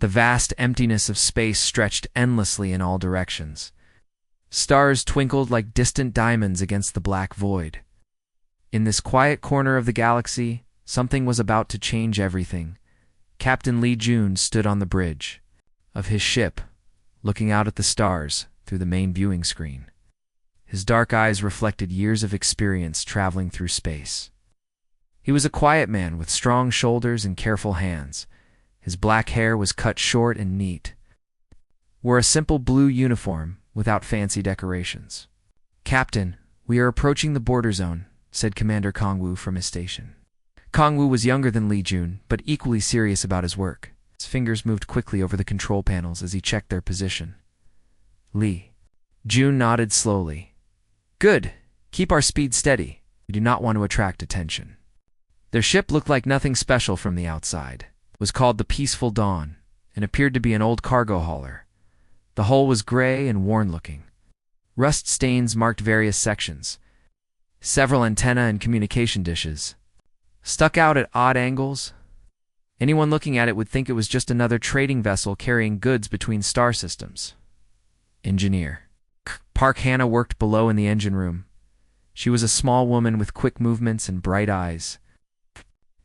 The vast emptiness of space stretched endlessly in all directions. Stars twinkled like distant diamonds against the black void. In this quiet corner of the galaxy, something was about to change everything. Captain Li Jun stood on the bridge of his ship, looking out at the stars through the main viewing screen. His dark eyes reflected years of experience traveling through space. He was a quiet man with strong shoulders and careful hands. His black hair was cut short and neat. Wore a simple blue uniform without fancy decorations. "Captain, we are approaching the border zone," said Commander Kongwu from his station. Kongwu was younger than Li Jun, but equally serious about his work. His fingers moved quickly over the control panels as he checked their position. Li Jun nodded slowly. "Good. Keep our speed steady. We do not want to attract attention." Their ship looked like nothing special from the outside. It was called the Peaceful Dawn and appeared to be an old cargo hauler. The hull was gray and worn-looking. Rust stains marked various sections. Several antennae and communication dishes stuck out at odd angles. Anyone looking at it would think it was just another trading vessel carrying goods between star systems. Engineer Park Hannah worked below in the engine room. She was a small woman with quick movements and bright eyes.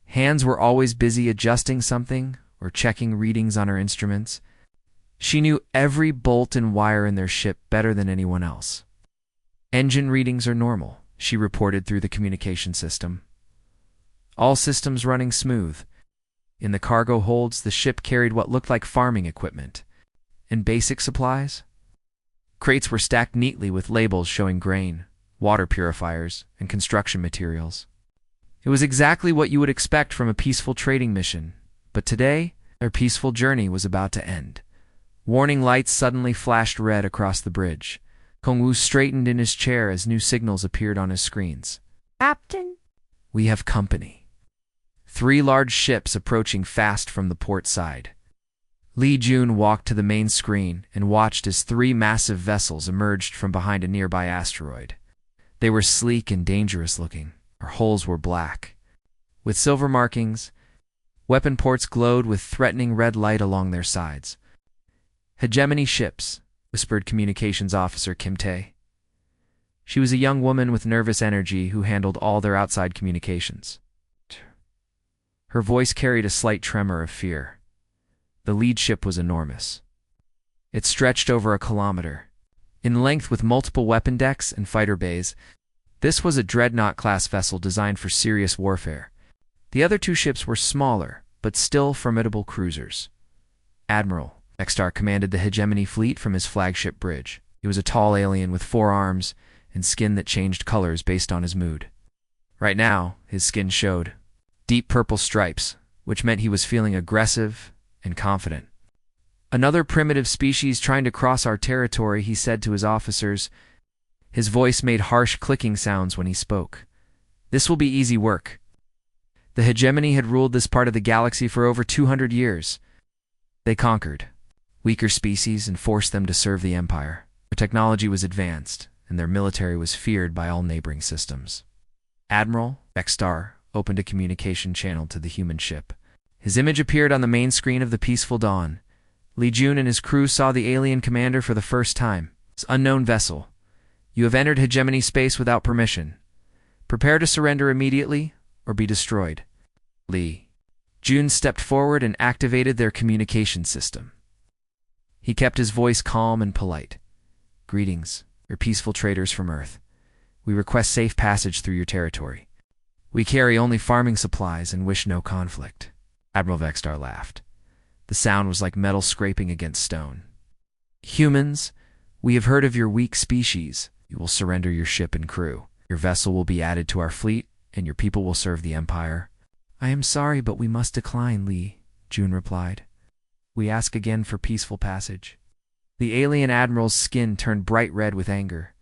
Hands were always busy adjusting something or checking readings on her instruments. She knew every bolt and wire in their ship better than anyone else. "Engine readings are normal," she reported through the communication system. "All systems running smooth." In the cargo holds, the ship carried what looked like farming equipment and basic supplies. Crates were stacked neatly with labels showing grain, water purifiers, and construction materials. It was exactly what you would expect from a peaceful trading mission, but today, their peaceful journey was about to end. Warning lights suddenly flashed red across the bridge. Kongwu straightened in his chair as new signals appeared on his screens. "Captain?" "We have company." 3 large ships approaching fast from the port side. Li Jun walked to the main screen and watched as 3 massive vessels emerged from behind a nearby asteroid. They were sleek and dangerous looking. Their hulls were black, with silver markings. Weapon ports glowed with threatening red light along their sides. "Hegemony ships," whispered Communications Officer Kim Tae. She was a young woman with nervous energy who handled all their outside communications. Her voice carried a slight tremor of fear. The lead ship was enormous. It stretched over a kilometer. In length with multiple weapon decks and fighter bays, this was a dreadnought-class vessel designed for serious warfare. The other 2 ships were smaller, but still formidable cruisers. Admiral Extar commanded the Hegemony fleet from his flagship bridge. He was a tall alien with 4 arms and skin that changed colors based on his mood. Right now, his skin showed deep purple stripes, which meant he was feeling aggressive and confident. "Another primitive species trying to cross our territory," he said to his officers. His voice made harsh clicking sounds when he spoke. "This will be easy work." The Hegemony had ruled this part of the galaxy for over 200 years. They conquered weaker species and forced them to serve the Empire. Their technology was advanced, and their military was feared by all neighboring systems. Admiral Extar opened a communication channel to the human ship. His image appeared on the main screen of the Peaceful Dawn. Li Jun and his crew saw the alien commander for the first time. "This unknown vessel. You have entered Hegemony space without permission. Prepare to surrender immediately or be destroyed." Li Jun stepped forward and activated their communication system. He kept his voice calm and polite. "Greetings, your peaceful traders from Earth. We request safe passage through your territory. We carry only farming supplies and wish no conflict." Admiral Vextar laughed. The sound was like metal scraping against stone. "Humans, we have heard of your weak species. You will surrender your ship and crew. Your vessel will be added to our fleet, and your people will serve the Empire." "I am sorry, but we must decline," Li Jun replied. "We ask again for peaceful passage." The alien admiral's skin turned bright red with anger.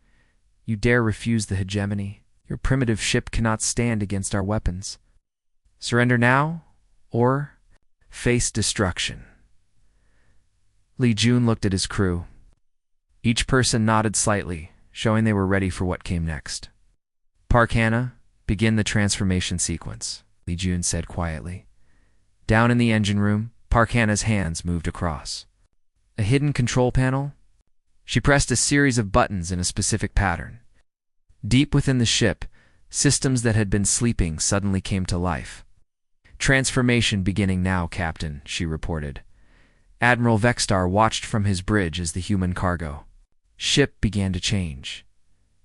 "You dare refuse the Hegemony? Your primitive ship cannot stand against our weapons. Surrender now, or face destruction." Li Jun looked at his crew. Each person nodded slightly, showing they were ready for what came next. "Park Hannah, begin the transformation sequence," Li Jun said quietly. Down in the engine room, Parkana's hands moved across. A hidden control panel? She pressed a series of buttons in a specific pattern. Deep within the ship, systems that had been sleeping suddenly came to life. "Transformation beginning now, Captain," she reported. Admiral Vextar watched from his bridge as the human cargo ship began to change.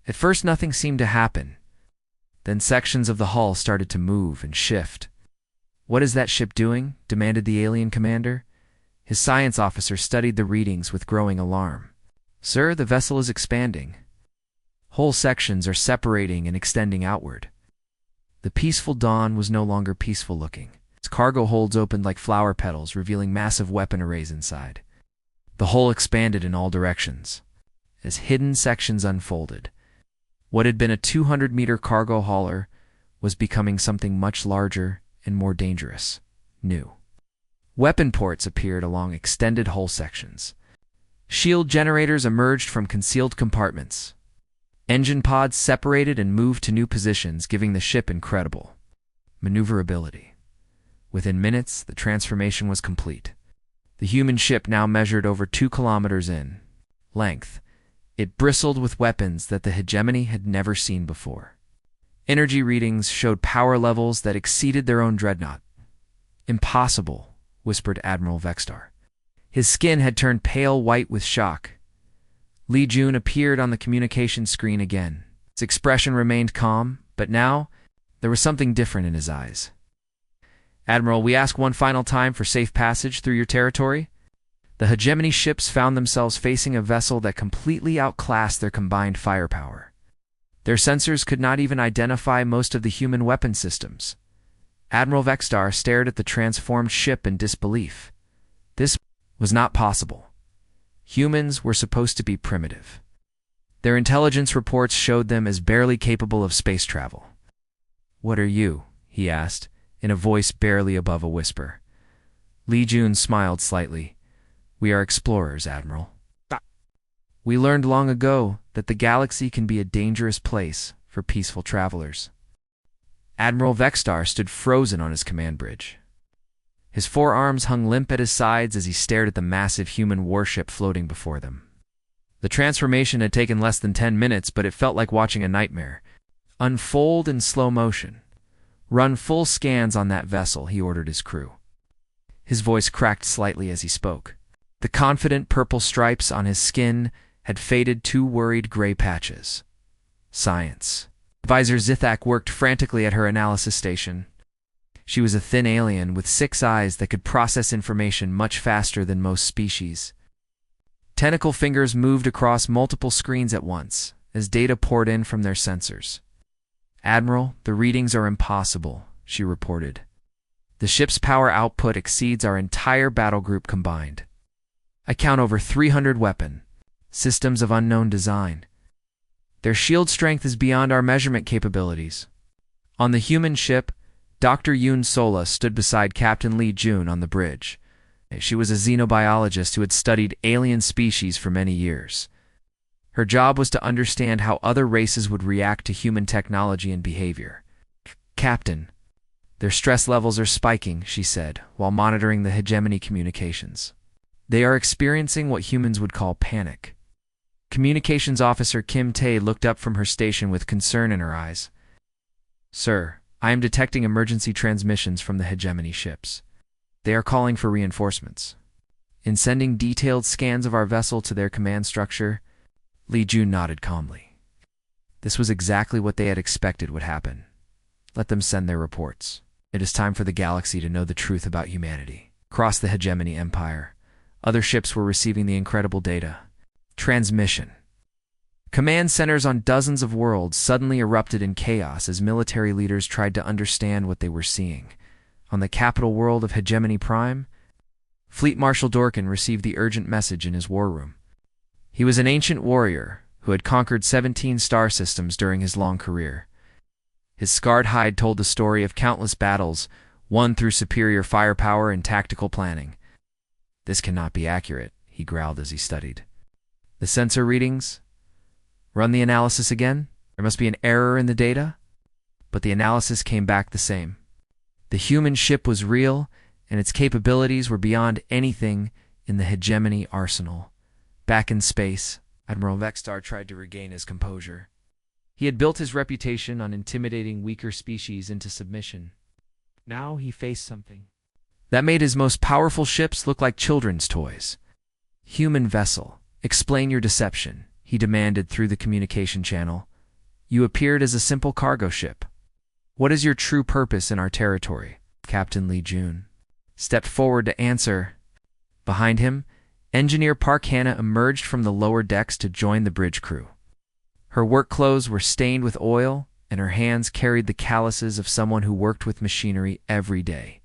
At first nothing seemed to happen. Then sections of the hull started to move and shift. "What is that ship doing?" demanded the alien commander. His science officer studied the readings with growing alarm. "Sir, the vessel is expanding. Whole sections are separating and extending outward." The peaceful dawn was no longer peaceful looking. Its cargo holds opened like flower petals, revealing massive weapon arrays inside. The hull expanded in all directions. As hidden sections unfolded, what had been a 200-meter cargo hauler was becoming something much larger and more dangerous. New weapon ports appeared along extended hull sections. Shield generators emerged from concealed compartments. Engine pods separated and moved to new positions, giving the ship incredible maneuverability. Within minutes, the transformation was complete. The human ship now measured over 2 kilometers in length. It bristled with weapons that the hegemony had never seen before. Energy readings showed power levels that exceeded their own dreadnought. "Impossible," whispered Admiral Vextar. His skin had turned pale white with shock. Li Jun appeared on the communication screen again. His expression remained calm, but now there was something different in his eyes. "Admiral, we ask one final time for safe passage through your territory." The hegemony ships found themselves facing a vessel that completely outclassed their combined firepower. Their sensors could not even identify most of the human weapon systems. Admiral Vextar stared at the transformed ship in disbelief. This was not possible. Humans were supposed to be primitive. Their intelligence reports showed them as barely capable of space travel. "What are you?" he asked, in a voice barely above a whisper. Li Jun smiled slightly. "We are explorers, Admiral. We learned long ago that the galaxy can be a dangerous place for peaceful travelers." Admiral Vextar stood frozen on his command bridge. His forearms hung limp at his sides as he stared at the massive human warship floating before them. The transformation had taken less than 10 minutes, but it felt like watching a nightmare unfold in slow motion. "Run full scans on that vessel," he ordered his crew. His voice cracked slightly as he spoke. The confident purple stripes on his skin had faded to worried gray patches. "Science." Advisor Zithak worked frantically at her analysis station. She was a thin alien with 6 eyes that could process information much faster than most species. Tentacle fingers moved across multiple screens at once as data poured in from their sensors. "Admiral, the readings are impossible," she reported. "The ship's power output exceeds our entire battle group combined. I count over 300 weapon systems of unknown design. Their shield strength is beyond our measurement capabilities." On the human ship, Dr. Yoon Sola stood beside Captain Li Jun on the bridge. She was a xenobiologist who had studied alien species for many years. Her job was to understand how other races would react to human technology and behavior. "Captain, their stress levels are spiking," she said, while monitoring the hegemony communications. "They are experiencing what humans would call panic." Communications Officer Kim Tae looked up from her station with concern in her eyes. "Sir, I am detecting emergency transmissions from the hegemony ships. They are calling for reinforcements. In sending detailed scans of our vessel to their command structure." Li Jun nodded calmly. This was exactly what they had expected would happen. Let them send their reports. It is time for the galaxy to know the truth about humanity. Across the hegemony empire, other ships were receiving the incredible data. Transmission. Command centers on dozens of worlds suddenly erupted in chaos as military leaders tried to understand what they were seeing. On the capital world of Hegemony Prime, Fleet Marshal Dorkin received the urgent message in his war room. He was an ancient warrior who had conquered 17 star systems during his long career. His scarred hide told the story of countless battles won through superior firepower and tactical planning. "This cannot be accurate," he growled as he studied. "The sensor readings? Run the analysis again? There must be an error in the data?" But the analysis came back the same. The human ship was real, and its capabilities were beyond anything in the hegemony arsenal. Back in space, Admiral Vextar tried to regain his composure. He had built his reputation on intimidating weaker species into submission. Now he faced something that made his most powerful ships look like children's toys. "Human vessel, explain your deception," he demanded through the communication channel. "You appeared as a simple cargo ship. What is your true purpose in our territory?" Captain Lee Jun stepped forward to answer. Behind him, Engineer Park Hannah emerged from the lower decks to join the bridge crew. Her work clothes were stained with oil, and her hands carried the calluses of someone who worked with machinery every day.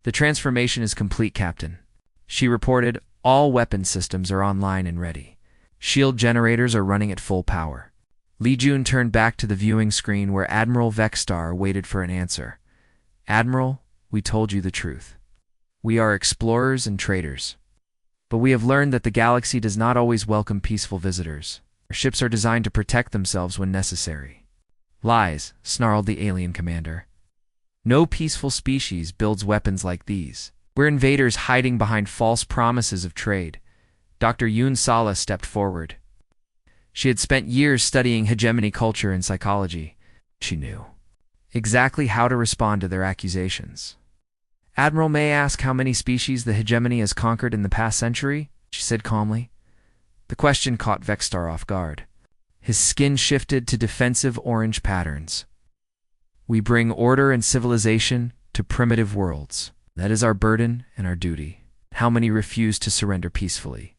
"The transformation is complete, Captain," she reported. "All weapon systems are online and ready. Shield generators are running at full power." Lee Jun turned back to the viewing screen where Admiral Vextar waited for an answer. "Admiral, we told you the truth. We are explorers and traders. But we have learned that the galaxy does not always welcome peaceful visitors. Our ships are designed to protect themselves when necessary." "Lies," snarled the alien commander. "No peaceful species builds weapons like these. We're invaders hiding behind false promises of trade." Dr. Yoon Sala stepped forward. She had spent years studying hegemony culture and psychology. She knew exactly how to respond to their accusations. "Admiral, may I ask how many species the hegemony has conquered in the past century?" she said calmly. The question caught Vextar off guard. His skin shifted to defensive orange patterns. "We bring order and civilization to primitive worlds. That is our burden and our duty. How many refuse to surrender peacefully?"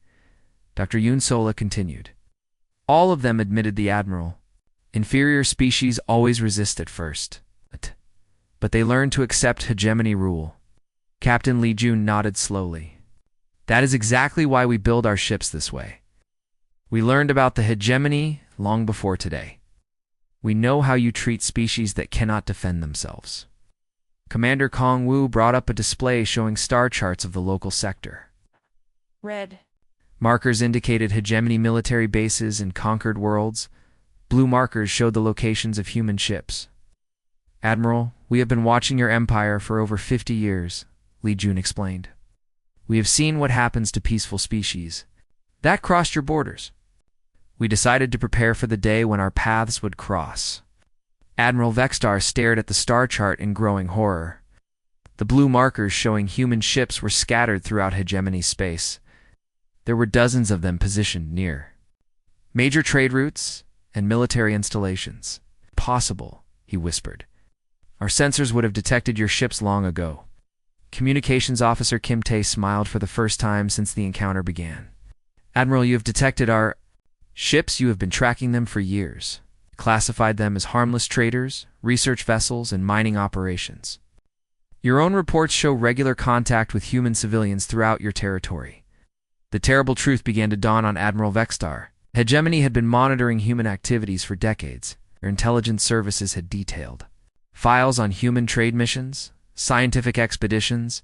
Dr. Yoon Sola continued. "All of them," admitted the Admiral. "Inferior species always resist at first. But they learn to accept hegemony rule." Captain Lee Jun nodded slowly. "That is exactly why we build our ships this way. We learned about the hegemony long before today. We know how you treat species that cannot defend themselves." Commander Kong Wu brought up a display showing star charts of the local sector. Red Markers indicated hegemony military bases in conquered worlds. Blue markers showed the locations of human ships. "Admiral, we have been watching your empire for over 50 years, Lee Jun explained. "We have seen what happens to peaceful species that crossed your borders. We decided to prepare for the day when our paths would cross." Admiral Vextar stared at the star chart in growing horror. The blue markers showing human ships were scattered throughout hegemony space. There were dozens of them positioned near major trade routes and military installations. "Possible," he whispered. "Our sensors would have detected your ships long ago." Communications Officer Kim Tae smiled for the first time since the encounter began. "Admiral, you have detected our ships. You have been tracking them for years. Classified them as harmless traders, research vessels, and mining operations. Your own reports show regular contact with human civilians throughout your territory." The terrible truth began to dawn on Admiral Vextar. Hegemony had been monitoring human activities for decades. Their intelligence services had detailed files on human trade missions, scientific expeditions,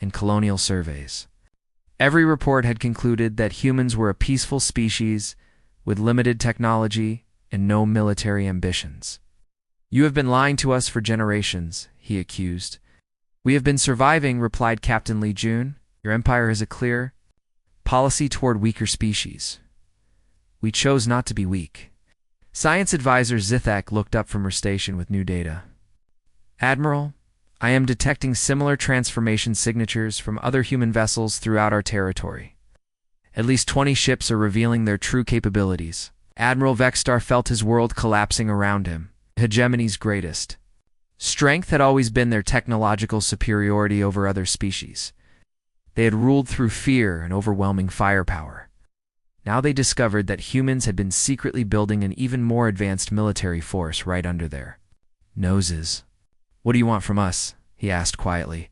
and colonial surveys. Every report had concluded that humans were a peaceful species with limited technology and no military ambitions. "You have been lying to us for generations," he accused. "We have been surviving," replied Captain Lee Jun. "Your empire has a clear policy toward weaker species. We chose not to be weak." Science advisor Zithak looked up from her station with new data. "Admiral, I am detecting similar transformation signatures from other human vessels throughout our territory. At least 20 ships are revealing their true capabilities." Admiral Vextar felt his world collapsing around him. Hegemony's greatest strength had always been their technological superiority over other species. They had ruled through fear and overwhelming firepower. Now they discovered that humans had been secretly building an even more advanced military force right under their noses. "What do you want from us?" he asked quietly.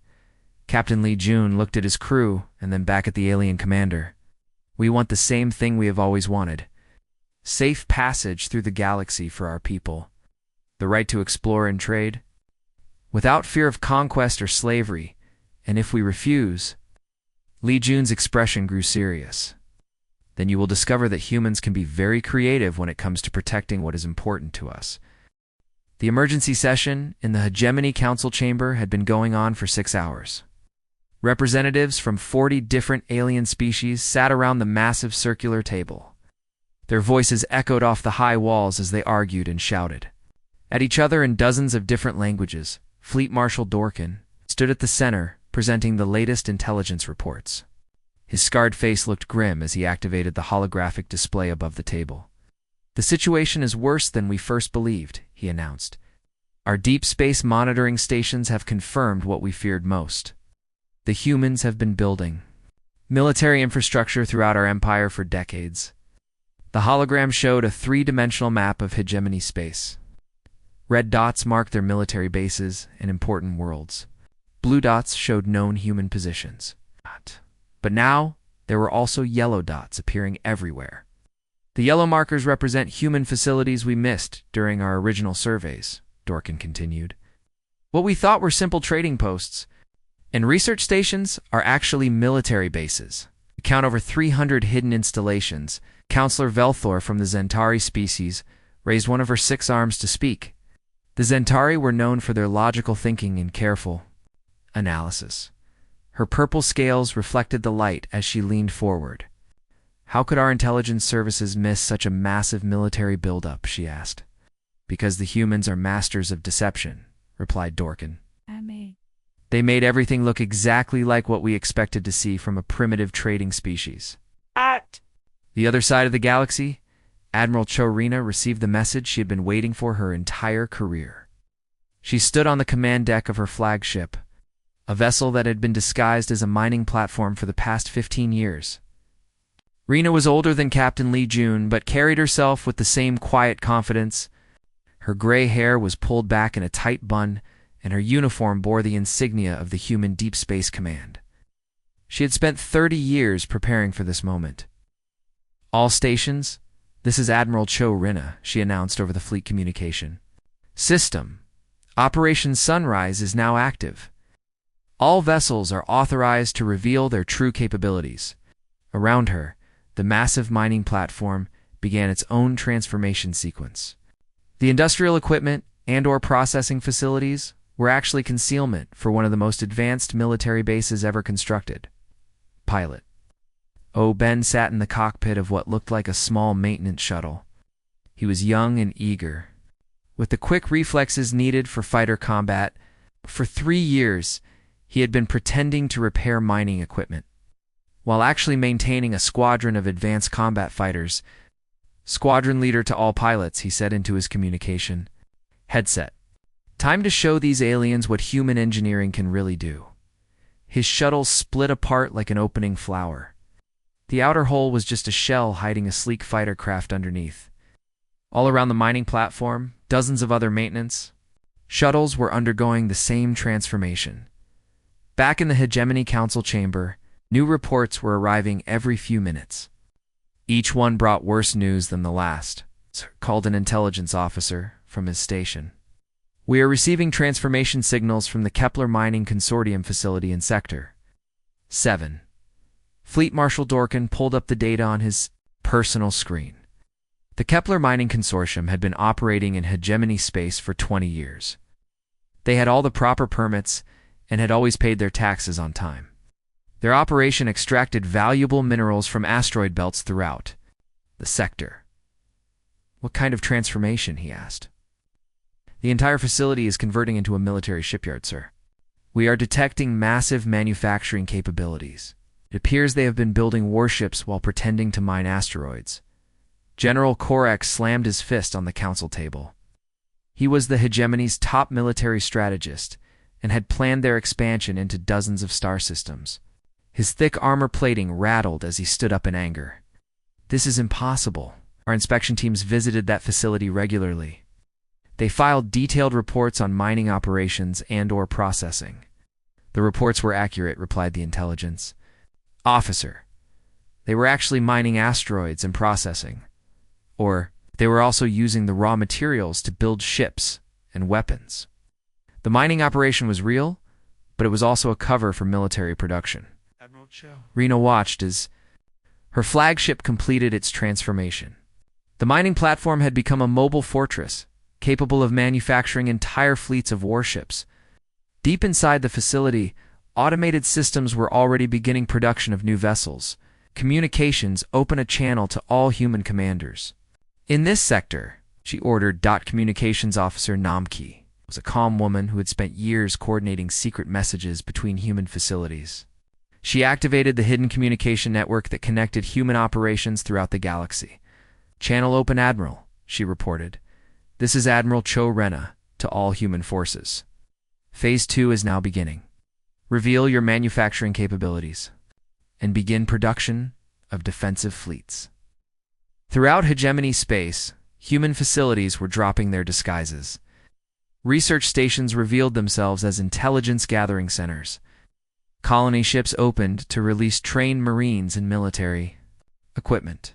Captain Lee Jun looked at his crew and then back at the alien commander. "We want the same thing we have always wanted. Safe passage through the galaxy for our people. The right to explore and trade, without fear of conquest or slavery. And if we refuse..." Lee Jun's expression grew serious. "Then you will discover that humans can be very creative when it comes to protecting what is important to us." The emergency session in the Hegemony Council chamber had been going on for 6 hours. Representatives from 40 different alien species sat around the massive circular table. Their voices echoed off the high walls as they argued and shouted at each other in dozens of different languages. Fleet Marshal Dorkin stood at the center, presenting the latest intelligence reports. His scarred face looked grim as he activated the holographic display above the table. "The situation is worse than we first believed," he announced. "Our deep space monitoring stations have confirmed what we feared most. The humans have been building military infrastructure throughout our empire for decades." The hologram showed a three-dimensional map of hegemony space. Red dots marked their military bases and important worlds. Blue dots showed known human positions. But now, there were also yellow dots appearing everywhere. "The yellow markers represent human facilities we missed during our original surveys," Dorkin continued. "What we thought were simple trading posts and research stations are actually military bases. We count over 300 hidden installations." Counselor Velthor from the Zentari species raised one of her 6 arms to speak. The Zentari were known for their logical thinking and careful analysis. Her purple scales reflected the light as she leaned forward. "How could our intelligence services miss such a massive military buildup?" she asked. "Because the humans are masters of deception," replied Dorkin. "They made everything look exactly like what we expected to see from a primitive trading species." The other side of the galaxy, Admiral Cho-Rina received the message she had been waiting for her entire career. She stood on the command deck of her flagship, a vessel that had been disguised as a mining platform for the past 15 years. Rina was older than Captain Li Jun, but carried herself with the same quiet confidence. Her gray hair was pulled back in a tight bun, and her uniform bore the insignia of the Human Deep Space Command. She had spent 30 years preparing for this moment. "All stations, this is Admiral Cho-Rina," she announced over the fleet communication system. "Operation Sunrise is now active. All vessels are authorized to reveal their true capabilities." Around her, the massive mining platform began its own transformation sequence. The industrial equipment and/or processing facilities were actually concealment for one of the most advanced military bases ever constructed. Pilot Ben sat in the cockpit of what looked like a small maintenance shuttle. He was young and eager, with the quick reflexes needed for fighter combat. For 3 years, he had been pretending to repair mining equipment, while actually maintaining a squadron of advanced combat fighters. "Squadron leader to all pilots," he said into his communication headset. "Time to show these aliens what human engineering can really do." His shuttle split apart like an opening flower. The outer hull was just a shell hiding a sleek fighter craft underneath. All around the mining platform, dozens of other maintenance shuttles were undergoing the same transformation. Back in the Hegemony Council chamber, new reports were arriving every few minutes. Each one brought worse news than the last, called an intelligence officer from his station. "We are receiving transformation signals from the Kepler Mining Consortium facility in Sector 7. Fleet Marshal Dorkin pulled up the data on his personal screen. The Kepler Mining Consortium had been operating in hegemony space for 20 years. They had all the proper permits and had always paid their taxes on time. Their operation extracted valuable minerals from asteroid belts throughout the sector. "What kind of transformation?" he asked. "The entire facility is converting into a military shipyard, sir. We are detecting massive manufacturing capabilities. It appears they have been building warships while pretending to mine asteroids." General Korak slammed his fist on the council table. He was the hegemony's top military strategist and had planned their expansion into dozens of star systems. His thick armor plating rattled as he stood up in anger. "This is impossible." Our inspection teams visited that facility regularly. They filed detailed reports on mining operations and/or processing. "The reports were accurate," replied the intelligence officer. "They were actually mining asteroids and processing. Or they were also using the raw materials to build ships and weapons. The mining operation was real, but it was also a cover for military production." Rena watched as her flagship completed its transformation. The mining platform had become a mobile fortress, capable of manufacturing entire fleets of warships. Deep inside the facility, Automated systems were already beginning production of new vessels. Communications open a channel to all human commanders. In this sector, she ordered. Communications Officer Namki was a calm woman who had spent years coordinating secret messages between human facilities. She activated the hidden communication network that connected human operations throughout the galaxy. Channel open, Admiral, she reported. This is Admiral Cho Rena to all human forces. Phase 2 is now beginning. Reveal your manufacturing capabilities and begin production of defensive fleets. Throughout hegemony space, human facilities were dropping their disguises. Research stations revealed themselves as intelligence gathering centers. Colony ships opened to release trained Marines and military equipment.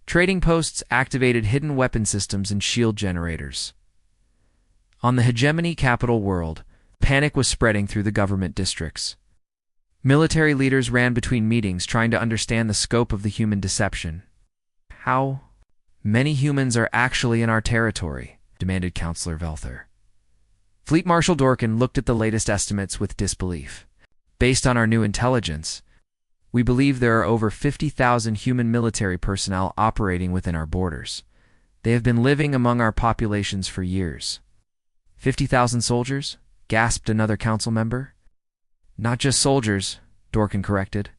Trading posts activated hidden weapon systems and shield generators. On the hegemony capital world, panic was spreading through the government districts. Military leaders ran between meetings trying to understand the scope of the human deception. How many humans are actually in our territory? Demanded Counselor Velther. Fleet Marshal Dorkin looked at the latest estimates with disbelief. Based on our new intelligence, we believe there are over 50,000 human military personnel operating within our borders. They have been living among our populations for years. 50,000 soldiers? Gasped another council member. Not just soldiers, Dorkin corrected.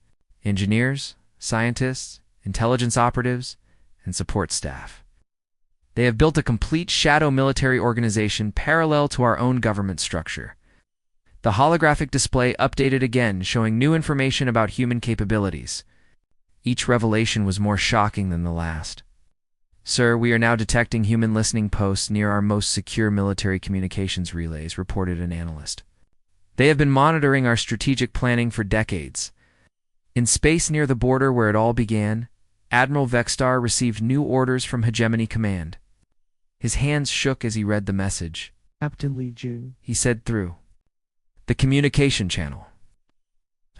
Engineers, scientists, intelligence operatives, and support staff. They have built a complete shadow military organization parallel to our own government structure. The holographic display updated again, showing new information about human capabilities. Each revelation was more shocking than the last. Sir, we are now detecting human listening posts near our most secure military communications relays, reported an analyst. They have been monitoring our strategic planning for decades. In space near the border where it all began, Admiral Vexstar received new orders from Hegemony Command. His hands shook as he read the message. Captain Lee Jun, he said through the communication channel.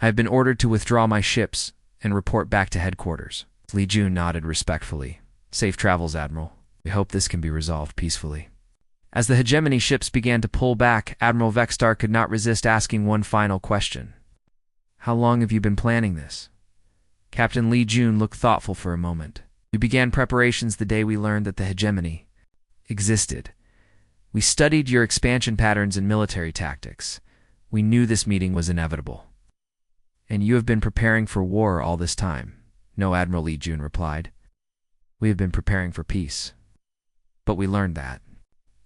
I have been ordered to withdraw my ships and report back to headquarters. Lee Jun nodded respectfully. Safe travels, Admiral. We hope this can be resolved peacefully. As the hegemony ships began to pull back, Admiral Vexstar could not resist asking one final question. How long have you been planning this? Captain Lee Jun looked thoughtful for a moment. We began preparations the day we learned that the hegemony existed. We studied your expansion patterns and military tactics. We knew this meeting was inevitable. And you have been preparing for war all this time? No, Admiral Lee Jun replied. We have been preparing for peace. But we learned that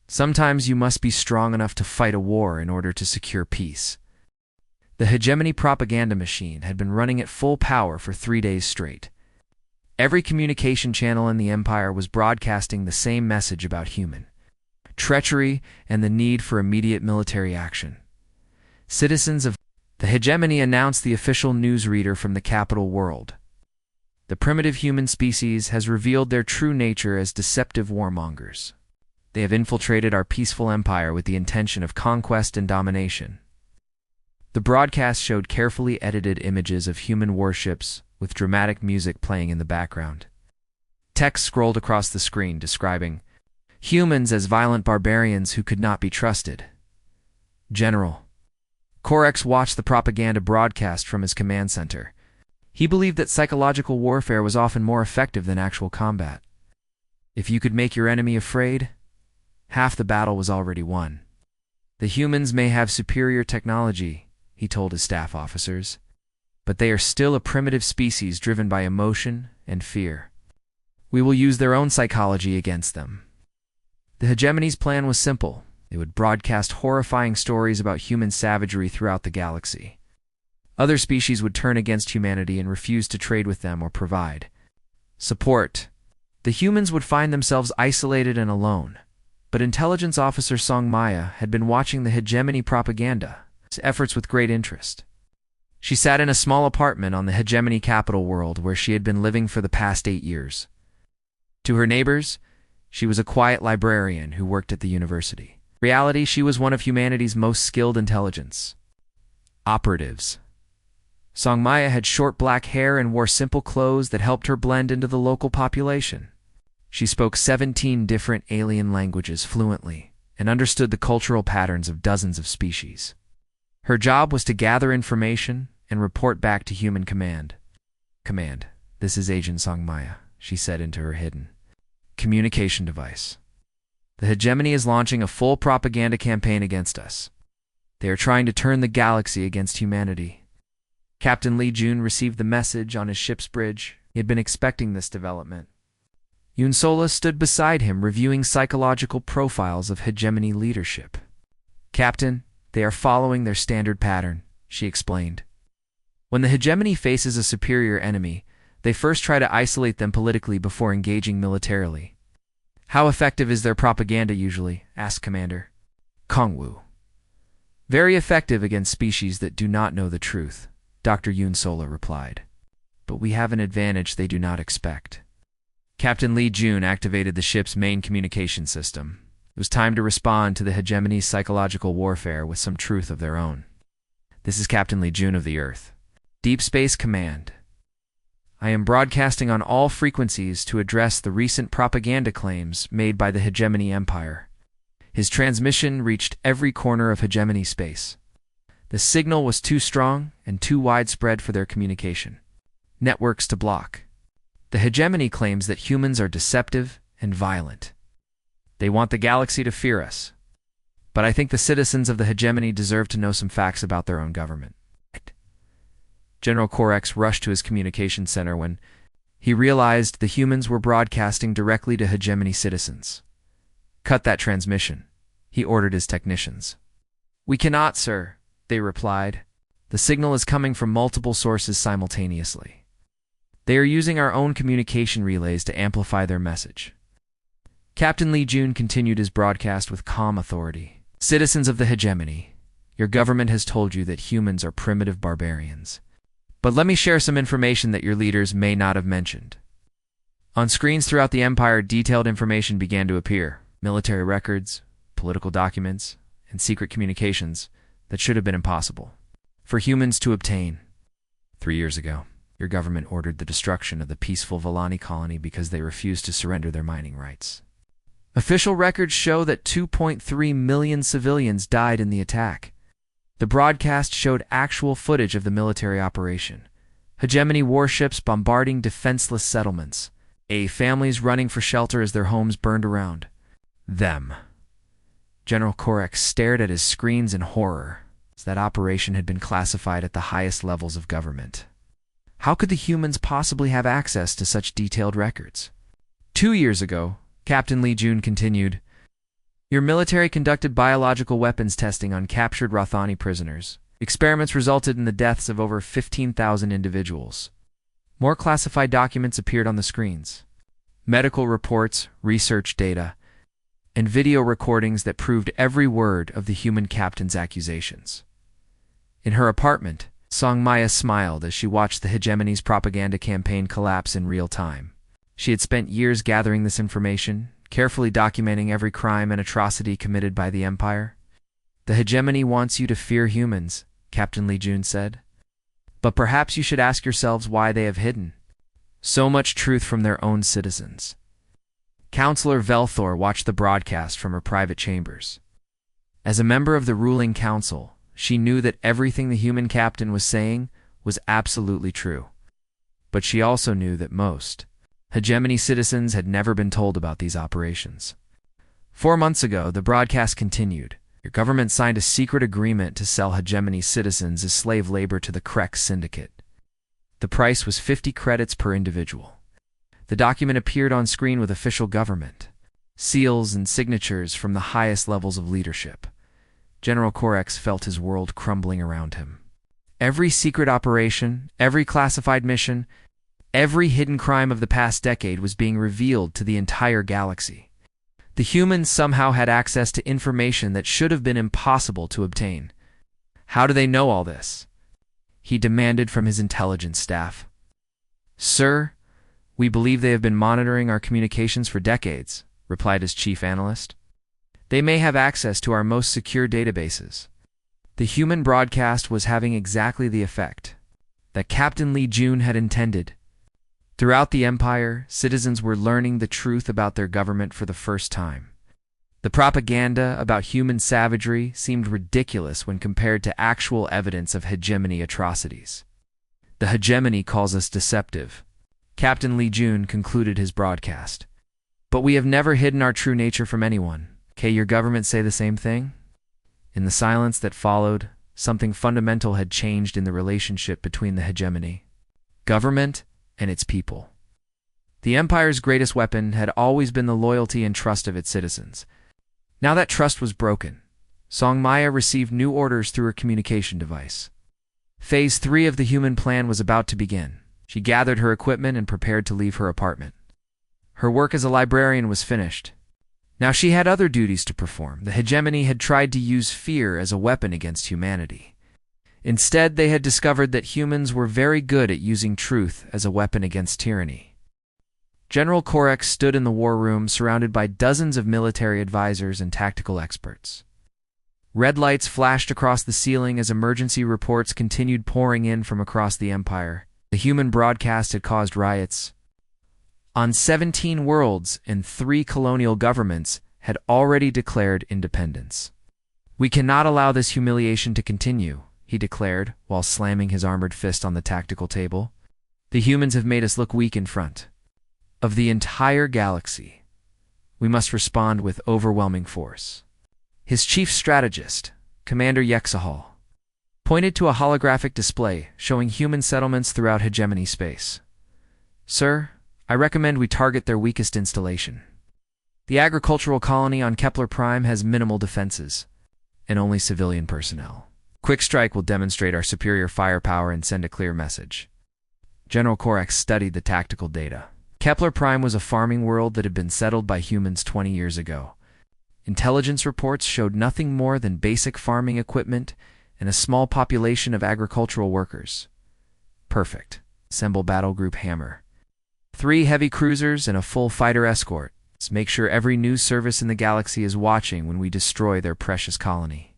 sometimes you must be strong enough to fight a war in order to secure peace. The hegemony propaganda machine had been running at full power for 3 days straight. Every communication channel in the Empire was broadcasting the same message about human treachery and the need for immediate military action. Citizens of the hegemony announced the official newsreader from the capital world. The primitive human species has revealed their true nature as deceptive warmongers. They have infiltrated our peaceful empire with the intention of conquest and domination. The broadcast showed carefully edited images of human warships with dramatic music playing in the background. Text scrolled across the screen describing humans as violent barbarians who could not be trusted. General. Orcs watched the propaganda broadcast from his command center. He believed that psychological warfare was often more effective than actual combat. If you could make your enemy afraid, half the battle was already won. The humans may have superior technology, he told his staff officers, but they are still a primitive species driven by emotion and fear. We will use their own psychology against them. The hegemony's plan was simple. They would broadcast horrifying stories about human savagery throughout the galaxy. Other species would turn against humanity and refuse to trade with them or provide support. The humans would find themselves isolated and alone. But intelligence officer Song Maya had been watching the hegemony propaganda efforts with great interest. She sat in a small apartment on the hegemony capital world where she had been living for the past 8 years. To her neighbors, she was a quiet librarian who worked at the university. In reality, she was one of humanity's most skilled intelligence operatives. Song Maya had short black hair and wore simple clothes that helped her blend into the local population. She spoke 17 different alien languages fluently and understood the cultural patterns of dozens of species. Her job was to gather information and report back to human command. "Command, this is Agent Songmaya," she said into her hidden communication device. "The hegemony is launching a full propaganda campaign against us. They are trying to turn the galaxy against humanity." Captain Li Jun received the message on his ship's bridge. He had been expecting this development. Yunsola stood beside him, reviewing psychological profiles of hegemony leadership. "Captain, they are following their standard pattern," she explained. "When the hegemony faces a superior enemy, they first try to isolate them politically before engaging militarily." "How effective is their propaganda usually?" asked Commander Kongwu. "Very effective against species that do not know the truth," Dr. Yunsola replied. "But we have an advantage they do not expect." Captain Li Jun activated the ship's main communication system. It was time to respond to the hegemony's psychological warfare with some truth of their own. "This is Captain Li Jun of the Earth. Deep Space Command. I am broadcasting on all frequencies to address the recent propaganda claims made by the hegemony empire." His transmission reached every corner of hegemony space. The signal was too strong and too widespread for their communication networks to block. "The hegemony claims that humans are deceptive and violent. They want the galaxy to fear us. But I think the citizens of the hegemony deserve to know some facts about their own government." General Orcs rushed to his communication center when he realized the humans were broadcasting directly to hegemony citizens. "Cut that transmission," he ordered his technicians. "We cannot, sir," they replied. "The signal is coming from multiple sources simultaneously. They are using our own communication relays to amplify their message." Captain Li Jun continued his broadcast with calm authority. "Citizens of the hegemony, your government has told you that humans are primitive barbarians. But let me share some information that your leaders may not have mentioned." On screens throughout the empire, detailed information began to appear. Military records, political documents, and secret communications that should have been impossible for humans to obtain. 3 years ago, your government ordered the destruction of the peaceful Volani colony because they refused to surrender their mining rights. Official records show that 2.3 million civilians died in the attack. The broadcast showed actual footage of the military operation. Hegemony warships bombarding defenseless settlements. Families running for shelter as their homes burned around them. General Korek stared at his screens in horror, as that operation had been classified at the highest levels of government. How could the humans possibly have access to such detailed records? 2 years ago, Captain Li Jun continued, your military conducted biological weapons testing on captured Rothani prisoners. Experiments resulted in the deaths of over 15,000 individuals. More classified documents appeared on the screens. Medical reports, research data, and video recordings that proved every word of the human captain's accusations. In her apartment, Songmaya smiled as she watched the hegemony's propaganda campaign collapse in real time. She had spent years gathering this information, carefully documenting every crime and atrocity committed by the Empire. The hegemony wants you to fear humans, Captain Li Jun said. But perhaps you should ask yourselves why they have hidden so much truth from their own citizens. Counselor Velthor watched the broadcast from her private chambers. As a member of the ruling council, she knew that everything the human captain was saying was absolutely true. But she also knew that most hegemony citizens had never been told about these operations. 4 months ago, the broadcast continued. Your government signed a secret agreement to sell hegemony citizens as slave labor to the Krex Syndicate. The price was 50 credits per individual. The document appeared on screen with official government seals and signatures from the highest levels of leadership. General Korex felt his world crumbling around him. Every secret operation, every classified mission, every hidden crime of the past decade was being revealed to the entire galaxy. The humans somehow had access to information that should have been impossible to obtain. How do they know all this? He demanded from his intelligence staff. Sir, we believe they have been monitoring our communications for decades, replied his chief analyst. They may have access to our most secure databases. The human broadcast was having exactly the effect that Captain Li Jun had intended. Throughout the Empire, citizens were learning the truth about their government for the first time. The propaganda about human savagery seemed ridiculous when compared to actual evidence of hegemony atrocities. The hegemony calls us deceptive, Captain Li Jun concluded his broadcast. But we have never hidden our true nature from anyone. Can your government say the same thing? In the silence that followed, something fundamental had changed in the relationship between the hegemony, government, and its people. The Empire's greatest weapon had always been the loyalty and trust of its citizens. Now that trust was broken. Song Maya received new orders through her communication device. Phase 3 of the human plan was about to begin. She gathered her equipment and prepared to leave her apartment. Her work as a librarian was finished. Now she had other duties to perform. The hegemony had tried to use fear as a weapon against humanity. Instead, they had discovered that humans were very good at using truth as a weapon against tyranny. General Orcs stood in the war room surrounded by dozens of military advisors and tactical experts. Red lights flashed across the ceiling as emergency reports continued pouring in from across the Empire. The human broadcast had caused riots. On 17 worlds and 3 colonial governments had already declared independence. "We cannot allow this humiliation to continue," he declared while slamming his armored fist on the tactical table. "The humans have made us look weak in front of the entire galaxy. We must respond with overwhelming force." His chief strategist, Commander Yexahal, pointed to a holographic display showing human settlements throughout hegemony space. "Sir, I recommend we target their weakest installation. The agricultural colony on Kepler Prime has minimal defenses, and only civilian personnel. Quick strike will demonstrate our superior firepower and send a clear message." General Korax studied the tactical data. Kepler Prime was a farming world that had been settled by humans 20 years ago. Intelligence reports showed nothing more than basic farming equipment and a small population of agricultural workers. Perfect. Assemble battle group Hammer. 3 heavy cruisers and a full fighter escort. Let's make sure every news service in the galaxy is watching when we destroy their precious colony.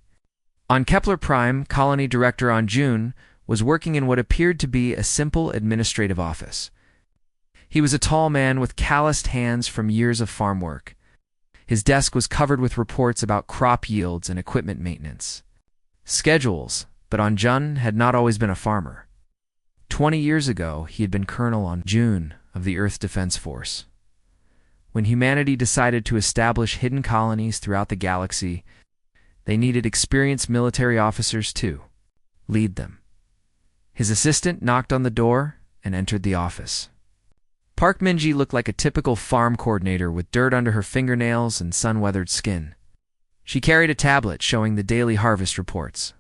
On Kepler Prime, Colony Director Jun was working in what appeared to be a simple administrative office. He was a tall man with calloused hands from years of farm work. His desk was covered with reports about crop yields and equipment maintenance. Schedules, but Jun had not always been a farmer. 20 years ago, he had been Colonel Jun of the Earth Defense Force. When humanity decided to establish hidden colonies throughout the galaxy, they needed experienced military officers to lead them. His assistant knocked on the door and entered the office. Park Minji looked like a typical farm coordinator with dirt under her fingernails and sun-weathered skin. She carried a tablet showing the daily harvest reports.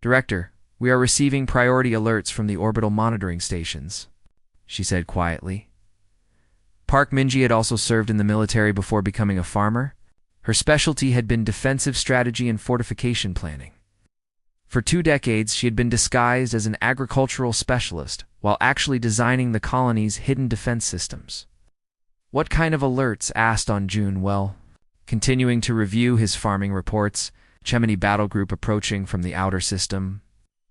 "Director, we are receiving priority alerts from the orbital monitoring stations," she said quietly. Park Minji had also served in the military before becoming a farmer. Her specialty had been defensive strategy and fortification planning. For 2 decades, she had been disguised as an agricultural specialist while actually designing the colony's hidden defense systems. "What kind of alerts?" asked Jun. "Well," continuing to review his farming reports, Chemini battle group approaching from the outer system.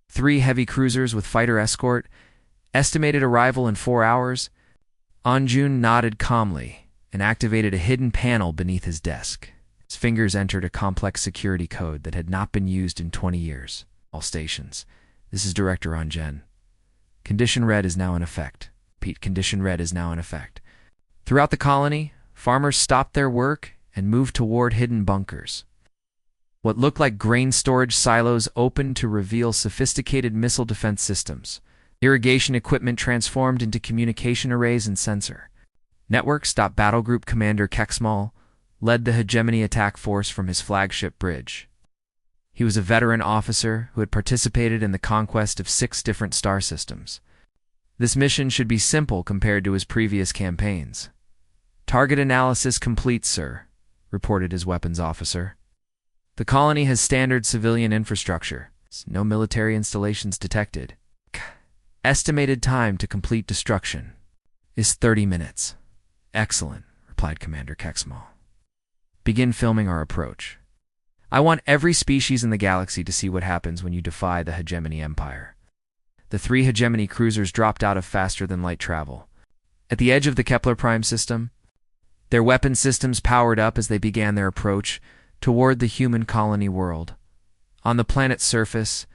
3 heavy cruisers with fighter escort. Estimated arrival in 4 hours. Jun nodded calmly and activated a hidden panel beneath his desk. His fingers entered a complex security code that had not been used in 20 years. "All stations. This is Director Jen. Condition red is now in effect. Pete, condition red is now in effect." Throughout the colony, farmers stopped their work and moved toward hidden bunkers. What looked like grain storage silos opened to reveal sophisticated missile defense systems. Irrigation equipment transformed into communication arrays and sensor. Networks. Battle Group Commander Kexmal led the hegemony attack force from his flagship bridge. He was a veteran officer who had participated in the conquest of 6 different star systems. This mission should be simple compared to his previous campaigns. "Target analysis complete, sir," reported his weapons officer. "The colony has standard civilian infrastructure. No military installations detected. Estimated time to complete destruction is 30 minutes. "Excellent," replied Commander Kexmal. "Begin filming our approach. I want every species in the galaxy to see what happens when you defy the hegemony empire." The 3 hegemony cruisers dropped out of faster-than-light travel. At the edge of the Kepler Prime system, Their weapon systems powered up as they began their approach toward the human colony world. On the planet's surface,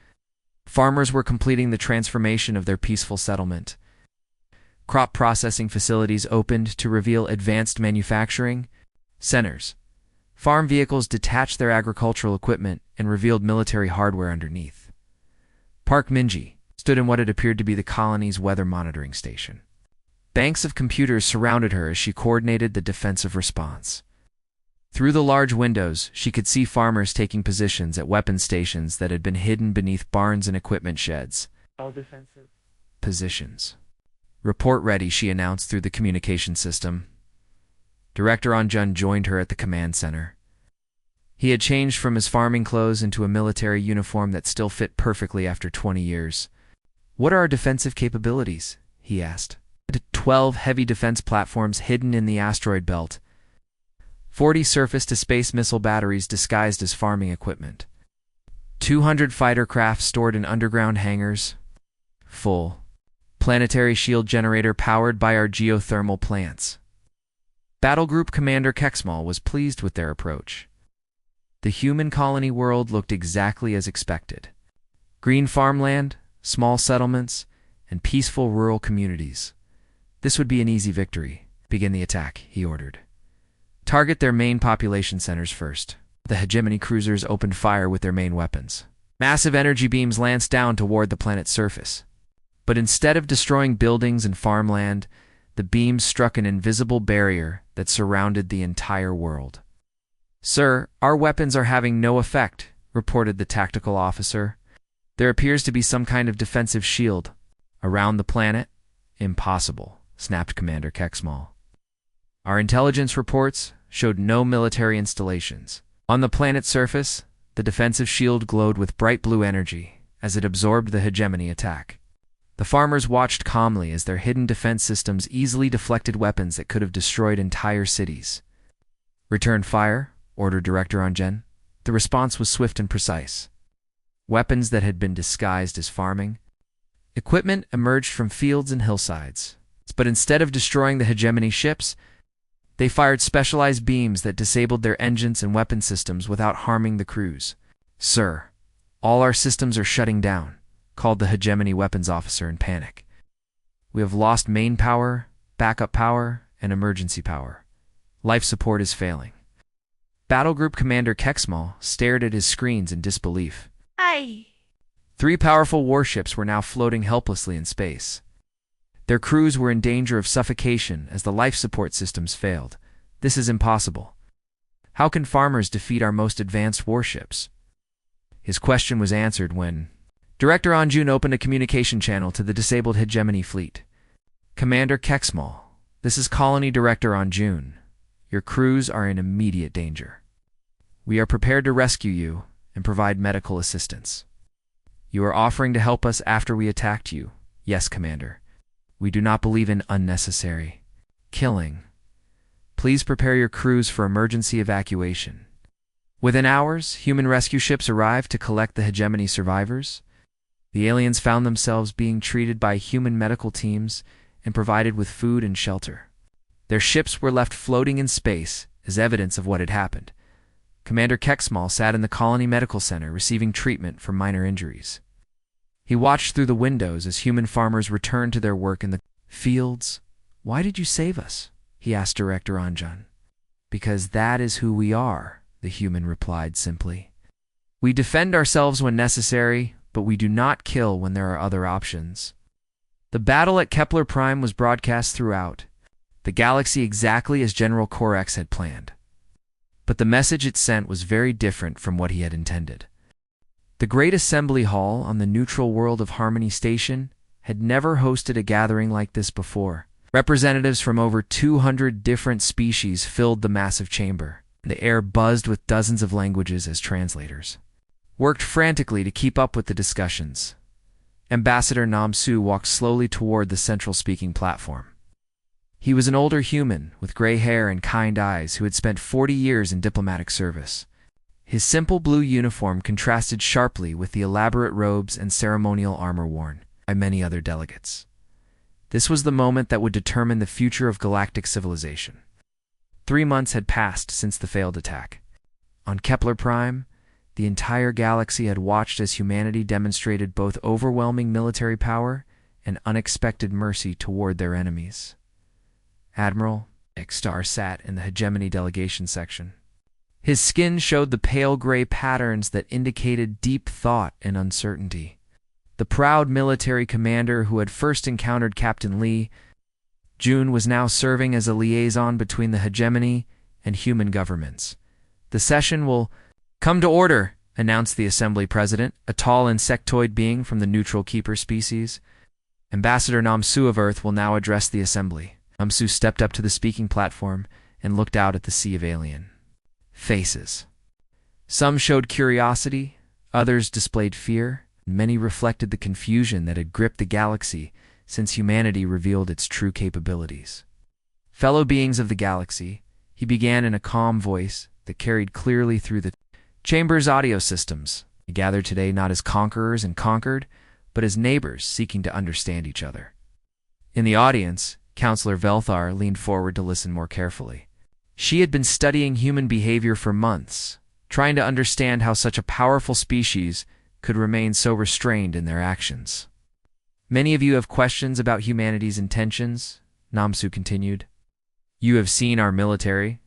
farmers were completing the transformation of their peaceful settlement. Crop processing facilities opened to reveal advanced manufacturing centers. Farm vehicles detached their agricultural equipment and revealed military hardware underneath. Park Minji stood in what had appeared to be the colony's weather monitoring station. Banks of computers surrounded her as she coordinated the defensive response. Through the large windows, she could see farmers taking positions at weapon stations that had been hidden beneath barns and equipment sheds. All defensive Positions. "Report ready," she announced through the communication system. Director Anjun joined her at the command center. He had changed from his farming clothes into a military uniform that still fit perfectly after 20 years. "What are our defensive capabilities?" he asked. 12 heavy defense platforms hidden in the asteroid belt. 40 surface-to-space missile batteries disguised as farming equipment. 200 fighter craft stored in underground hangars. Full. Planetary shield generator powered by our geothermal plants. Battle Group Commander Kexmal was pleased with their approach. The human colony world looked exactly as expected. Green farmland, small settlements, and peaceful rural communities. This would be an easy victory. "Begin the attack," he ordered. "Target their main population centers first." The hegemony cruisers opened fire with their main weapons. Massive energy beams lanced down toward the planet's surface. But instead of destroying buildings and farmland, the beams struck an invisible barrier that surrounded the entire world. "Sir, our weapons are having no effect," reported the tactical officer. "There appears to be some kind of defensive shield around the planet." "Impossible," snapped Commander Kexmal. "Our intelligence reports showed no military installations. On the planet's surface, the defensive shield glowed with bright blue energy as it absorbed the hegemony attack." The farmers watched calmly as their hidden defense systems easily deflected weapons that could have destroyed entire cities. "Return fire," ordered Director Anjen. The response was swift and precise. Weapons that had been disguised as farming equipment emerged from fields and hillsides. But instead of destroying the hegemony ships, they fired specialized beams that disabled their engines and weapon systems without harming the crews. "Sir, all our systems are shutting down," called the hegemony weapons officer in panic. "We have lost main power, backup power, and emergency power. Life support is failing." Battle Group Commander Kexmal stared at his screens in disbelief. Aye. 3 powerful warships were now floating helplessly in space. Their crews were in danger of suffocation as the life support systems failed. "This is impossible. How can farmers defeat our most advanced warships?" His question was answered when Director Anjun opened a communication channel to the disabled hegemony fleet. "Commander Kexmal, this is Colony Director Anjun. Your crews are in immediate danger. We are prepared to rescue you and provide medical assistance. You are offering to help us after we attacked you." "Yes, Commander. We do not believe in unnecessary killing. Please prepare your crews for emergency evacuation." Within hours, human rescue ships arrived to collect the hegemony survivors. The aliens found themselves being treated by human medical teams and provided with food and shelter. Their ships were left floating in space as evidence of what had happened. Commander Kexmal sat in the colony medical center receiving treatment for minor injuries. He watched through the windows as human farmers returned to their work in the fields. "Why did you save us?" he asked Director Anjan. "Because that is who we are," the human replied simply. "We defend ourselves when necessary, but we do not kill when there are other options." The battle at Kepler Prime was broadcast throughout the galaxy exactly as General Orcs had planned. But the message it sent was very different from what he had intended. The Great Assembly Hall on the neutral world of Harmony Station had never hosted a gathering like this before. Representatives from over 200 different species filled the massive chamber. The air buzzed with dozens of languages as translators worked frantically to keep up with the discussions. Ambassador Nam Su walked slowly toward the central speaking platform. He was an older human with gray hair and kind eyes who had spent 40 years in diplomatic service. His simple blue uniform contrasted sharply with the elaborate robes and ceremonial armor worn by many other delegates. This was the moment that would determine the future of galactic civilization. 3 months had passed since the failed attack. On Kepler Prime, the entire galaxy had watched as humanity demonstrated both overwhelming military power and unexpected mercy toward their enemies. Admiral Star sat in the hegemony delegation section. His skin showed the pale gray patterns that indicated deep thought and uncertainty. The proud military commander who had first encountered Captain Lee Jun was now serving as a liaison between the hegemony and human governments. The session will come to order, announced the Assembly President, a tall insectoid being from the neutral keeper species. Ambassador Namsu of Earth will now address the Assembly. Namsu stepped up to the speaking platform and looked out at the sea of alien faces. Some showed curiosity, others displayed fear, and many reflected the confusion that had gripped the galaxy since humanity revealed its true capabilities. Fellow beings of the galaxy, he began in a calm voice that carried clearly through the chamber's audio systems. We gathered today not as conquerors and conquered, but as neighbors seeking to understand each other. In the audience, Counselor Velthar leaned forward to listen more carefully. She had been studying human behavior for months, trying to understand how such a powerful species could remain so restrained in their actions. Many of you have questions about humanity's intentions, Namsu continued. You have seen our military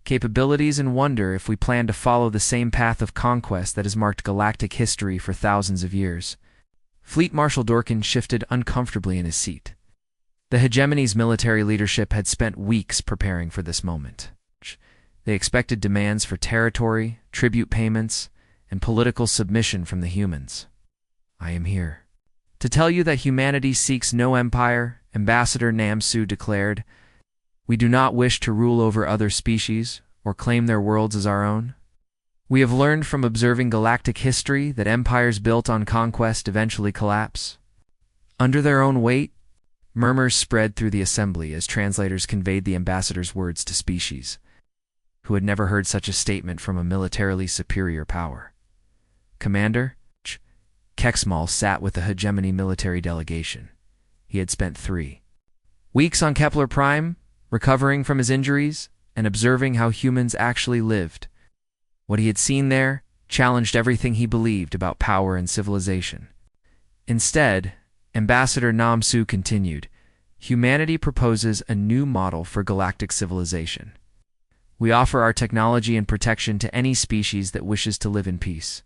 capabilities and wonder if we plan to follow the same path of conquest that has marked galactic history for thousands of years. Fleet Marshal Dorkin shifted uncomfortably in his seat. The hegemony's military leadership had spent weeks preparing for this moment. They expected demands for territory, tribute payments, and political submission from the humans. I am here to tell you that humanity seeks no empire, Ambassador Namsu declared. We do not wish to rule over other species or claim their worlds as our own. We have learned from observing galactic history that empires built on conquest eventually collapse. Under their own weight, murmurs spread through the assembly as translators conveyed the ambassador's words to species, who had never heard such a statement from a militarily superior power. Commander Kexmal sat with the hegemony military delegation. He had spent 3 weeks on Kepler Prime, recovering from his injuries and observing how humans actually lived. What he had seen there challenged everything he believed about power and civilization. Instead, Ambassador Namsu continued, humanity proposes a new model for galactic civilization. We offer our technology and protection to any species that wishes to live in peace.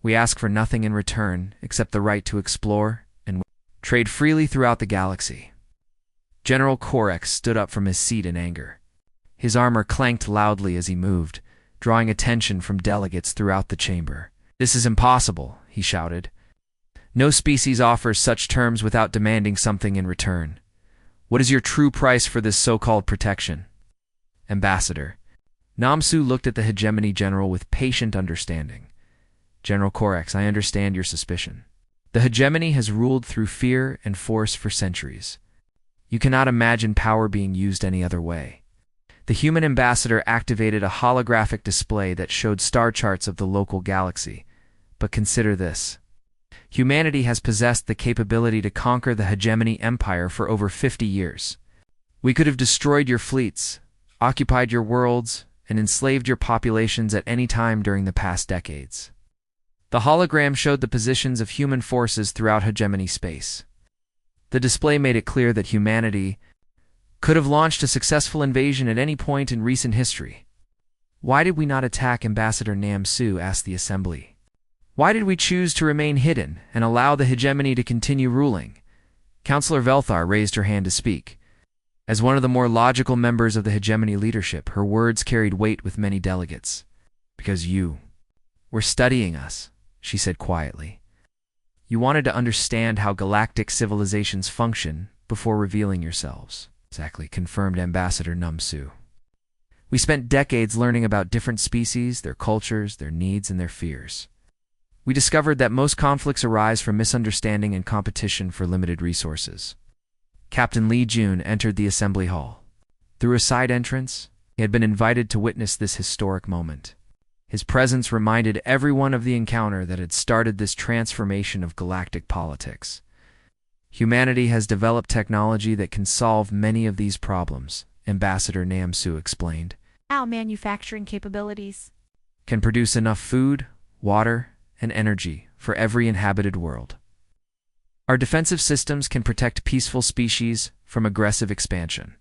We ask for nothing in return except the right to explore and trade freely throughout the galaxy. General Orcs stood up from his seat in anger. His armor clanked loudly as he moved, drawing attention from delegates throughout the chamber. This is impossible, he shouted. No species offers such terms without demanding something in return. What is your true price for this so-called protection? Ambassador Namsu looked at the hegemony general with patient understanding. General Orcs, I understand your suspicion. The hegemony has ruled through fear and force for centuries. You cannot imagine power being used any other way. The human ambassador activated a holographic display that showed star charts of the local galaxy. But consider this. Humanity has possessed the capability to conquer the hegemony empire for over 50 years. We could have destroyed your fleets, occupied your worlds, and enslaved your populations at any time during the past decades. The hologram showed the positions of human forces throughout hegemony space. The display made it clear that humanity could have launched a successful invasion at any point in recent history. Why did we not attack Ambassador Namsu? Asked the assembly. Why did we choose to remain hidden and allow the hegemony to continue ruling? Counselor Velthar raised her hand to speak. As one of the more logical members of the hegemony leadership, her words carried weight with many delegates. Because you were studying us, she said quietly. You wanted to understand how galactic civilizations function before revealing yourselves. Exactly, confirmed Ambassador Namsu. We spent decades learning about different species, their cultures, their needs, and their fears. We discovered that most conflicts arise from misunderstanding and competition for limited resources. Captain Lee Jun entered the assembly hall. Through a side entrance, he had been invited to witness this historic moment. His presence reminded everyone of the encounter that had started this transformation of galactic politics. Humanity has developed technology that can solve many of these problems, Ambassador Namsu explained. Our manufacturing capabilities Can produce enough food, water, and energy for every inhabited world. Our defensive systems can protect peaceful species from aggressive expansion.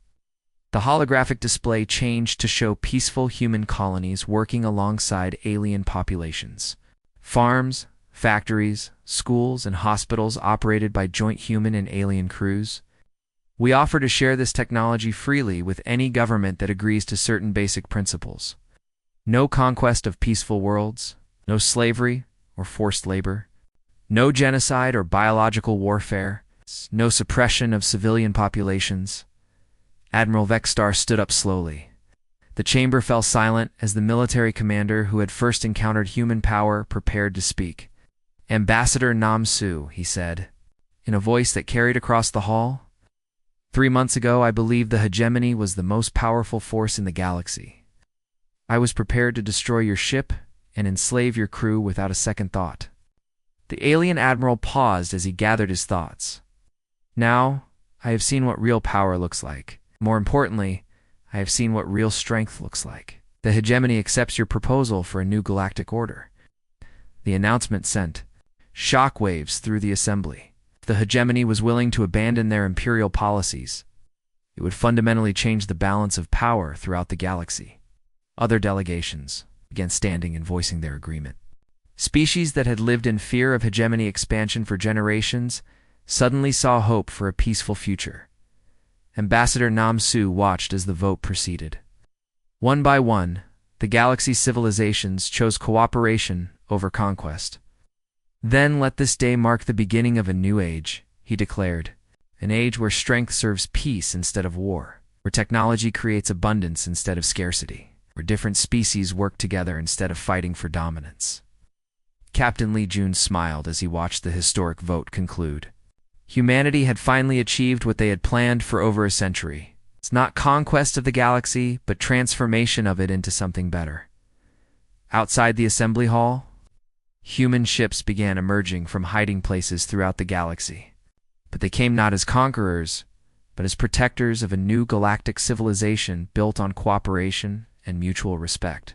The holographic display changed to show peaceful human colonies working alongside alien populations. Farms, factories, schools, and hospitals operated by joint human and alien crews. We offer to share this technology freely with any government that agrees to certain basic principles. No conquest of peaceful worlds, no slavery or forced labor, no genocide or biological warfare, no suppression of civilian populations. Admiral Vexstar stood up slowly. The chamber fell silent as the military commander who had first encountered human power prepared to speak. Ambassador Namsu, he said, in a voice that carried across the hall. 3 months ago, I believed the hegemony was the most powerful force in the galaxy. I was prepared to destroy your ship and enslave your crew without a second thought. The alien admiral paused as he gathered his thoughts. Now, I have seen what real power looks like. More importantly, I have seen what real strength looks like. The hegemony accepts your proposal for a new galactic order. The announcement sent shockwaves through the assembly. If the hegemony was willing to abandon their imperial policies, it would fundamentally change the balance of power throughout the galaxy. Other delegations began standing and voicing their agreement. Species that had lived in fear of hegemony expansion for generations suddenly saw hope for a peaceful future. Ambassador Namsu watched as the vote proceeded. One by one, the galaxy's civilizations chose cooperation over conquest. Then let this day mark the beginning of a new age, he declared. An age where strength serves peace instead of war, where technology creates abundance instead of scarcity, where different species work together instead of fighting for dominance. Captain Li Jun smiled as he watched the historic vote conclude. Humanity had finally achieved what they had planned for over a century. It's not conquest of the galaxy, but transformation of it into something better. Outside the assembly hall, human ships began emerging from hiding places throughout the galaxy. But they came not as conquerors, but as protectors of a new galactic civilization built on cooperation and mutual respect.